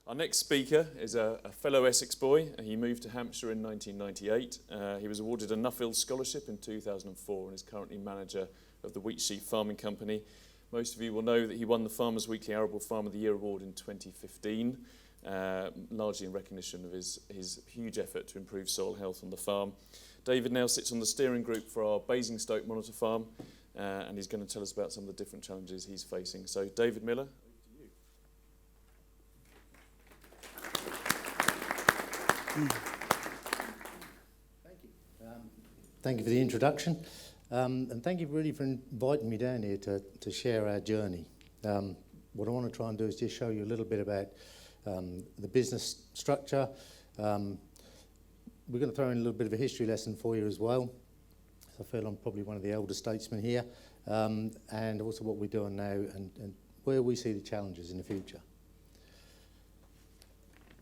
Our next speaker is a fellow Essex boy. He moved to Hampshire in 1998. He was awarded a Nuffield Scholarship in 2004 and is currently manager of the Wheatsheaf Farming Company. Most of you will know that he won the Farmers Weekly Arable Farm of the Year award in 2015, largely in recognition of his huge effort to improve soil health on the farm. David now sits on the steering group for our Basingstoke Monitor Farm, and he's going to tell us about some of the different challenges he's facing. So, David Miller. Thank you. Thank you for the introduction, and thank you really for inviting me down here to share our journey. What I want to try and do is just show you a little bit about the business structure. We're going to throw in a little bit of a history lesson for you as well. I feel I'm probably one of the elder statesmen here, and also what we're doing now and where we see the challenges in the future.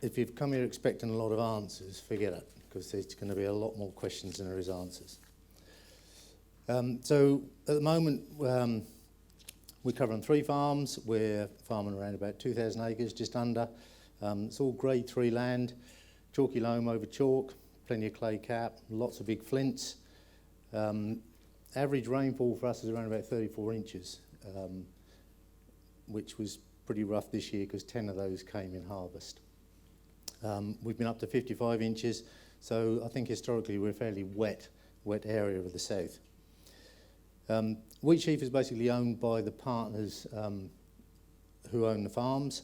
If you've come here expecting a lot of answers, forget it, because there's going to be a lot more questions than there is answers. So at the moment, we're covering 3 farms. We're farming around about 2,000 acres, just under. It's all grade 3 land, chalky loam over chalk, plenty of clay cap, lots of big flints. Average rainfall for us is around about 34 inches, which was pretty rough this year because 10 of those came in harvest. We've been up to 55 inches, so I think historically we're a fairly wet area of the south. Wheatsheaf is basically owned by the partners who own the farms.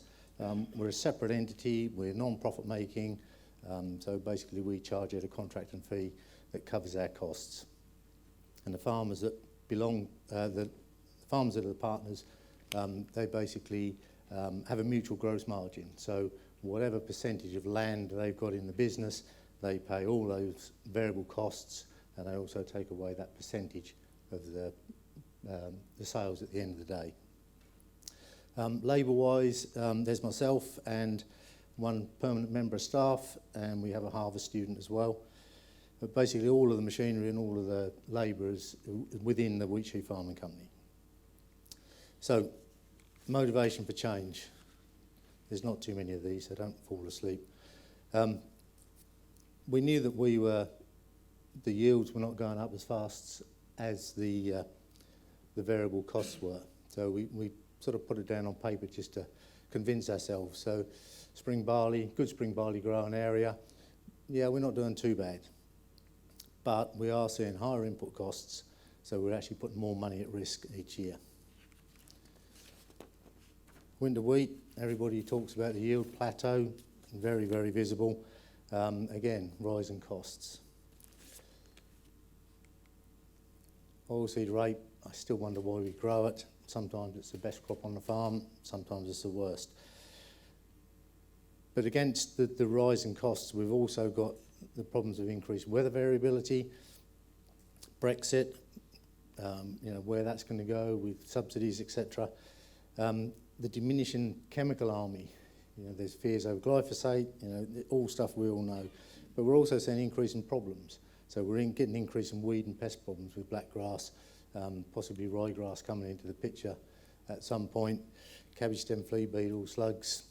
We're a separate entity, we're non-profit making, so basically we charge out a contracting fee that covers our costs. And the farmers that belong, the farmers that are the partners, they basically have a mutual gross margin. So whatever percentage of land they've got in the business, they pay all those variable costs, and they also take away that percentage of the sales at the end of the day. Labour-wise, there's myself and one permanent member of staff, and we have a harvest student as well. But basically all of the machinery and all of the labourers within the Wheatsheaf Farming Company. So, motivation for change. There's not too many of these, so don't fall asleep. We knew that the yields were not going up as fast as the variable costs were. So we sort of put it down on paper just to convince ourselves. So spring barley, good spring barley growing area, yeah, we're not doing too bad. But we are seeing higher input costs, so we're actually putting more money at risk each year. Winter wheat, everybody talks about the yield plateau, very, very visible. Again, rising costs. Oilseed rape, I still wonder why we grow it. Sometimes it's the best crop on the farm, sometimes it's the worst. But against the rising costs, we've also got the problems of increased weather variability, Brexit, where that's going to go with subsidies, etc. The diminishing chemical army, there's fears over glyphosate, all stuff we all know. But we're also seeing increasing problems. So we're getting increase in weed and pest problems with blackgrass, possibly ryegrass coming into the picture at some point, cabbage stem flea beetle, slugs.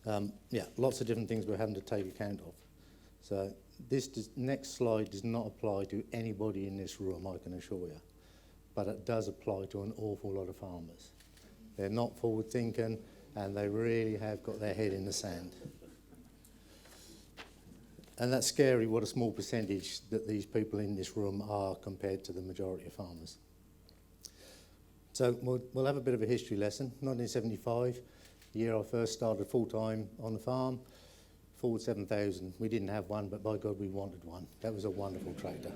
Lots of different things we're having to take account of. So this next slide does not apply to anybody in this room, I can assure you. But it does apply to an awful lot of farmers. They're not forward thinking, and they really have got their head in the sand. And that's scary what a small percentage that these people in this room are compared to the majority of farmers. So we'll have a bit of a history lesson. 1975, the year I first started full-time on the farm, Ford 7000. We didn't have one, but by God, we wanted one. That was a wonderful tractor.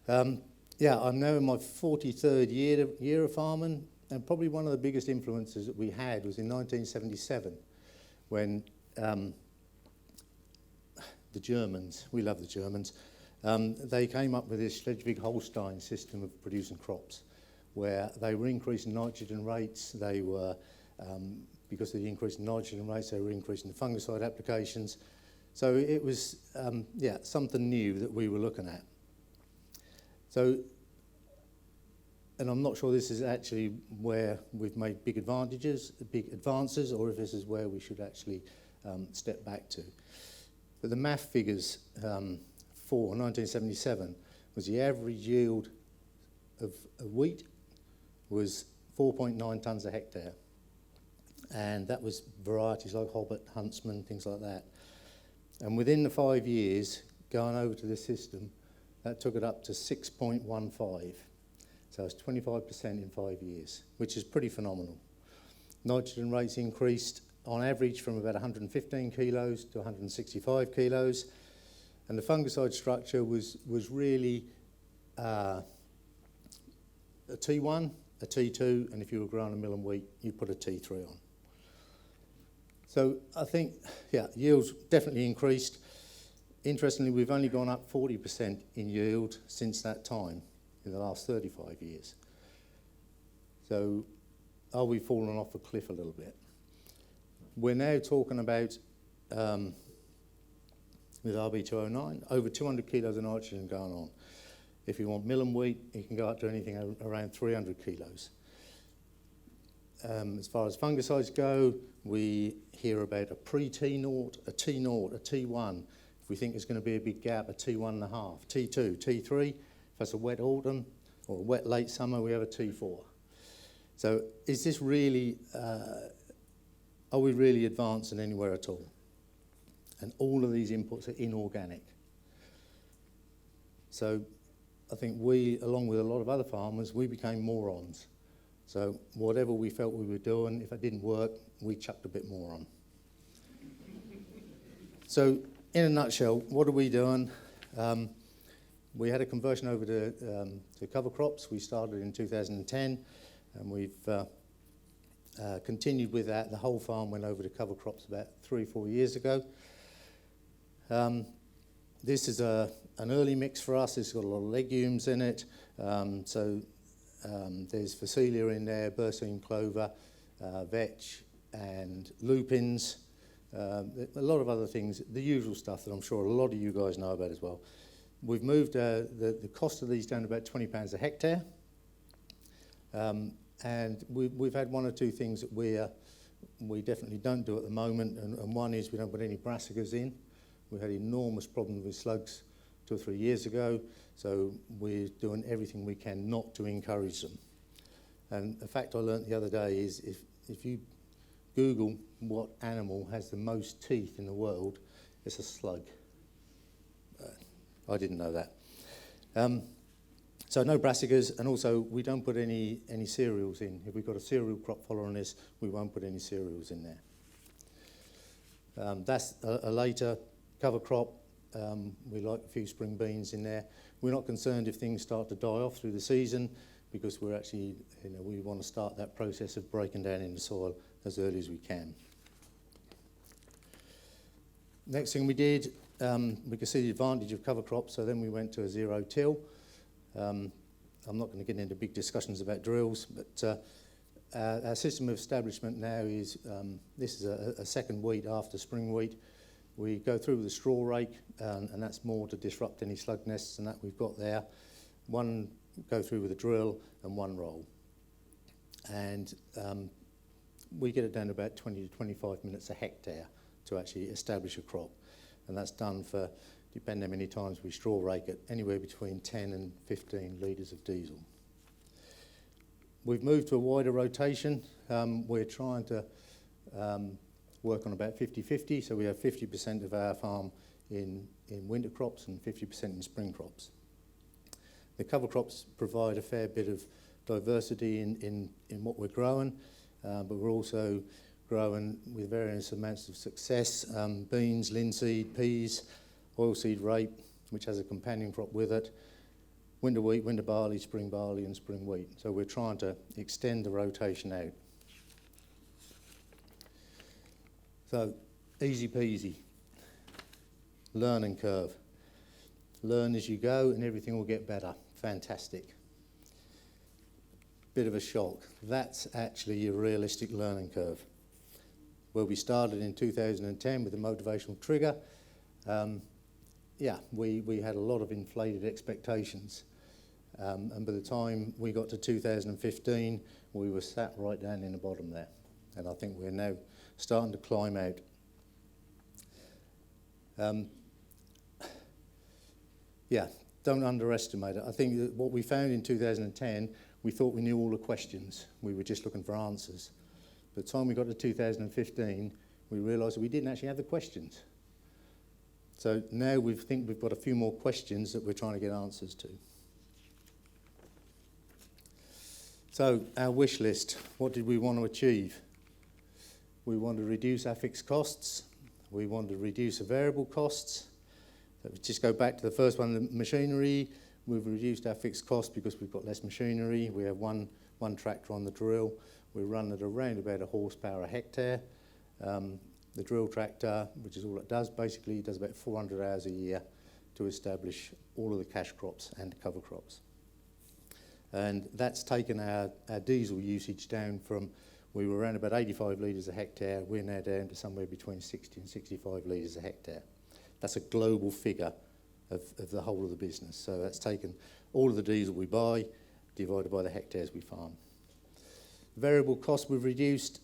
I'm now in my 43rd year of farming, and probably one of the biggest influences that we had was in 1977, when the Germans, we love the Germans, they came up with this Holstein system of producing crops, where they were increasing nitrogen rates. They were, because of the increase in nitrogen rates, they were increasing the fungicide applications. So it was, something new that we were looking at. So and I'm not sure this is actually where we've made big advances, or if this is where we should actually step back to. But the math figures for 1977 was the average yield of wheat was 4.9 tonnes a hectare. And that was varieties like Hobbit, Huntsman, things like that. And within the 5 years, going over to this system, that took it up to 6.15. So it's 25% in 5 years, which is pretty phenomenal. Nitrogen rates increased on average from about 115 kilos to 165 kilos. And the fungicide structure was really a T1, a T2, and if you were growing a milling wheat, you put a T3 on. So I think, yeah, yields definitely increased. Interestingly, we've only gone up 40% in yield since that time, in the last 35 years. So are we falling off a cliff a little bit? We're now talking about, with RB209, over 200 kilos of nitrogen going on. If you want milling wheat, it can go up to anything around 300 kilos. As far as fungicides go, we hear about a pre-T0, a T0, a T1. If we think there's going to be a big gap, a T1.5, T2, T3. If that's a wet autumn or a wet late summer, we have a T4. So is this really, are we really advancing anywhere at all? And all of these inputs are inorganic. So I think we, along with a lot of other farmers, we became morons. So whatever we felt we were doing, if it didn't work, we chucked a bit more on. So in a nutshell, what are we doing? We had a conversion over to cover crops. We started in 2010, and we've continued with that. The whole farm went over to cover crops about 3-4 years ago. This is an early mix for us. It's got a lot of legumes in it. There's Phacelia in there, Berseem clover, vetch and lupins, a lot of other things, the usual stuff that I'm sure a lot of you guys know about as well. We've moved the cost of these down to about £20 a hectare. And we've had one or two things that we definitely don't do at the moment, and one is we don't put any brassicas in. We had enormous problems with slugs 2 or 3 years ago, so we're doing everything we can not to encourage them. And a fact I learnt the other day is if you Google what animal has the most teeth in the world, it's a slug. I didn't know that. So no brassicas, and also we don't put any cereals in. If we've got a cereal crop following this, we won't put any cereals in there. That's a later cover crop. We like a few spring beans in there. We're not concerned if things start to die off through the season, because we're actually, we want to start that process of breaking down in the soil as early as we can. Next thing we did, we could see the advantage of cover crops, so then we went to a zero till. I'm not going to get into big discussions about drills, but our system of establishment now is, this is a second wheat after spring wheat. We go through with a straw rake, and that's more to disrupt any slug nests and that we've got there. One go through with a drill and one roll. And we get it down to about 20 to 25 minutes a hectare to actually establish a crop. And that's done for, depending how many times we straw rake it, anywhere between 10 and 15 litres of diesel. We've moved to a wider rotation. We're trying to work on about 50-50, so we have 50% of our farm in winter crops and 50% in spring crops. The cover crops provide a fair bit of diversity in what we're growing, but we're also growing with various amounts of success, beans, linseed, peas, oilseed rape, which has a companion crop with it, winter wheat, winter barley and spring wheat. So we're trying to extend the rotation out. So, easy peasy, learning curve. Learn as you go and everything will get better. Fantastic. Bit of a shock. That's actually your realistic learning curve. Where we started in 2010 with the motivational trigger, we had a lot of inflated expectations. And by the time we got to 2015, we were sat right down in the bottom there. And I think we're now starting to climb out. Yeah, don't underestimate it. I think that what we found in 2010, we thought we knew all the questions. We were just looking for answers. By the time we got to 2015, we realised that we didn't actually have the questions. So now we think we've got a few more questions that we're trying to get answers to. So our wish list, what did we want to achieve? We want to reduce our fixed costs. We want to reduce the variable costs. So just go back to the first one, the machinery. We've reduced our fixed costs because we've got less machinery. We have one tractor on the drill. We run at around about 1 horsepower a hectare. The drill tractor, which is all it does, basically does about 400 hours a year to establish all of the cash crops and cover crops. And that's taken our diesel usage down from, we were around about 85 litres a hectare, we're now down to somewhere between 60 and 65 litres a hectare. That's a global figure of the whole of the business. So that's taken all of the diesel we buy divided by the hectares we farm. Variable costs we've reduced.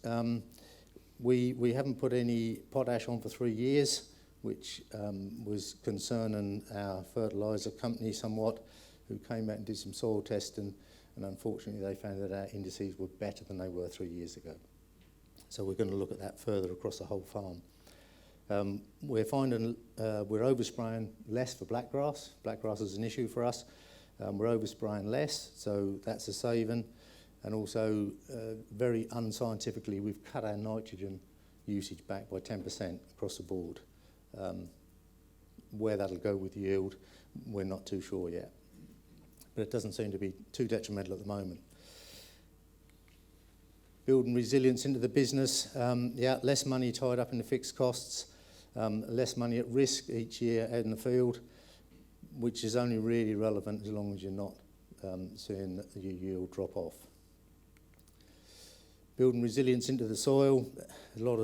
We haven't put any potash on for 3 years, which was concerning our fertiliser company somewhat, who came out and did some soil testing, and unfortunately they found that our indices were better than they were 3 years ago. So we're going to look at that further across the whole farm. We're finding we're overspraying less for blackgrass. Blackgrass is an issue for us. We're overspraying less, so that's a saving. And also, very unscientifically, we've cut our nitrogen usage back by 10% across the board. Where that'll go with yield, we're not too sure yet. But it doesn't seem to be too detrimental at the moment. Building resilience into the business. Yeah, less money tied up in the fixed costs, less money at risk each year out in the field, which is only really relevant as long as you're not seeing your yield drop off. Building resilience into the soil. A lot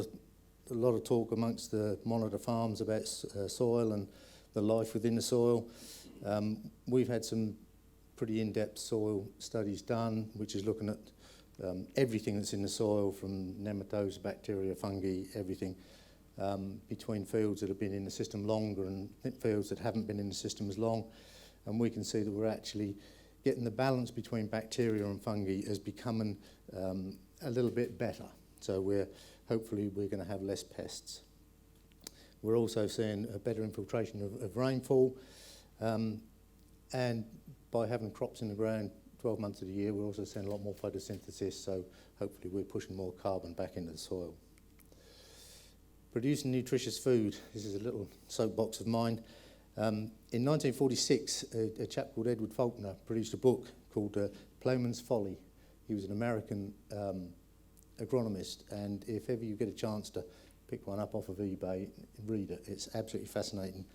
of talk amongst the monitor farms about soil and the life within the soil. We've had some pretty in-depth soil studies done, which is looking at everything that's in the soil, from nematodes, bacteria, fungi, everything, between fields that have been in the system longer and fields that haven't been in the system as long. And we can see that we're actually getting the balance between bacteria and fungi as becoming a little bit better. So hopefully we're going to have less pests. We're also seeing a better infiltration of rainfall, and by having crops in the ground 12 months of the year, we're also seeing a lot more photosynthesis, so hopefully we're pushing more carbon back into the soil. Producing nutritious food. This is a little soapbox of mine. In 1946, a chap called Edward Faulkner produced a book called Plowman's Folly. He was an American agronomist, and if ever you get a chance to pick one up off of eBay, read it. It's absolutely fascinating.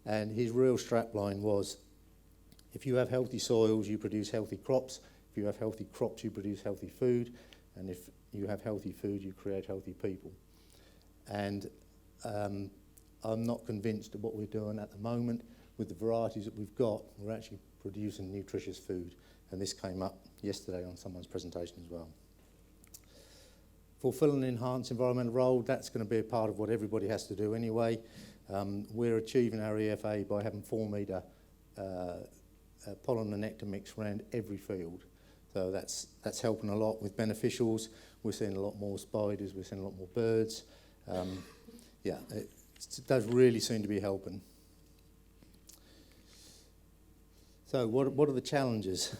And his real strapline was, if you have healthy soils, you produce healthy crops. If you have healthy crops, you produce healthy food. And if you have healthy food, you create healthy people. And I'm not convinced that what we're doing at the moment with the varieties that we've got, we're actually producing nutritious food. And this came up yesterday on someone's presentation as well. Fulfill and enhance environmental role, that's going to be a part of what everybody has to do anyway. We're achieving our EFA by having 4 metre pollen and nectar mix around every field. So that's helping a lot with beneficials. We're seeing a lot more spiders, we're seeing a lot more birds. Yeah, it does really seem to be helping. So what are the challenges?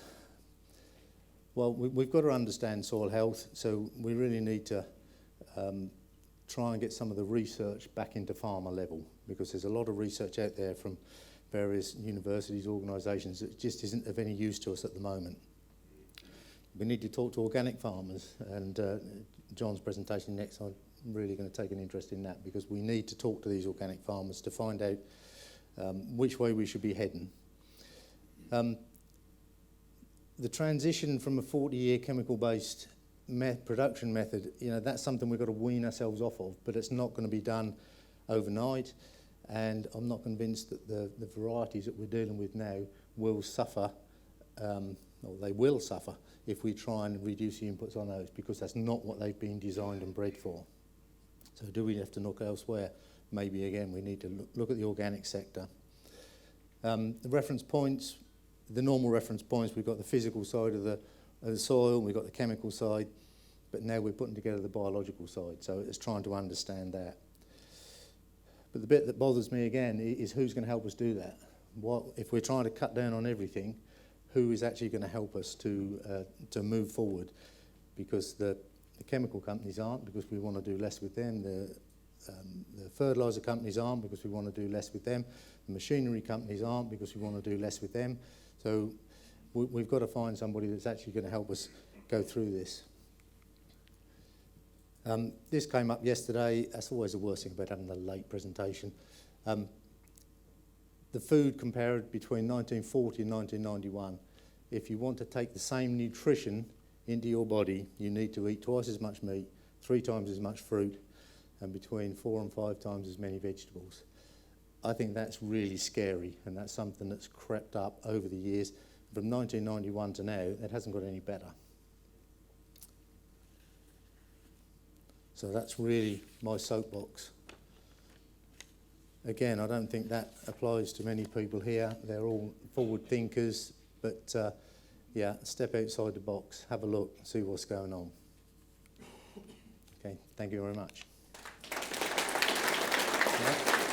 Well, we've got to understand soil health, so we really need to try and get some of the research back into farmer level, because there's a lot of research out there from various universities, organisations that just isn't of any use to us at the moment. We need to talk to organic farmers, and John's presentation next, I'm really going to take an interest in that, because we need to talk to these organic farmers to find out which way we should be heading. The transition from a 40-year chemical-based production method, that's something we've got to wean ourselves off of, but it's not going to be done overnight, and I'm not convinced that the varieties that we're dealing with now will suffer or they will suffer if we try and reduce the inputs on those, because that's not what they've been designed and bred for. So do we have to look elsewhere? Maybe again we need to look at the organic sector. The reference points, the normal reference points, we've got the physical side of the soil, we've got the chemical side, but now we're putting together the biological side, so it's trying to understand that. But the bit that bothers me again is who's going to help us do that? What, if we're trying to cut down on everything, who is actually going to help us to move forward? Because the chemical companies aren't, because we want to do less with them. The fertiliser companies aren't, because we want to do less with them. The machinery companies aren't, because we want to do less with them. So we've got to find somebody that's actually going to help us go through this. This came up yesterday. That's always the worst thing about having a late presentation. The food compared between 1940 and 1991. If you want to take the same nutrition into your body, you need to eat twice as much meat, 3 times as much fruit, and between 4 and 5 times as many vegetables. I think that's really scary, and that's something that's crept up over the years. From 1991 to now, it hasn't got any better. So that's really my soapbox. Again, I don't think that applies to many people here. They're all forward thinkers, but yeah, step outside the box, have a look, see what's going on. Okay, thank you very much. Yeah.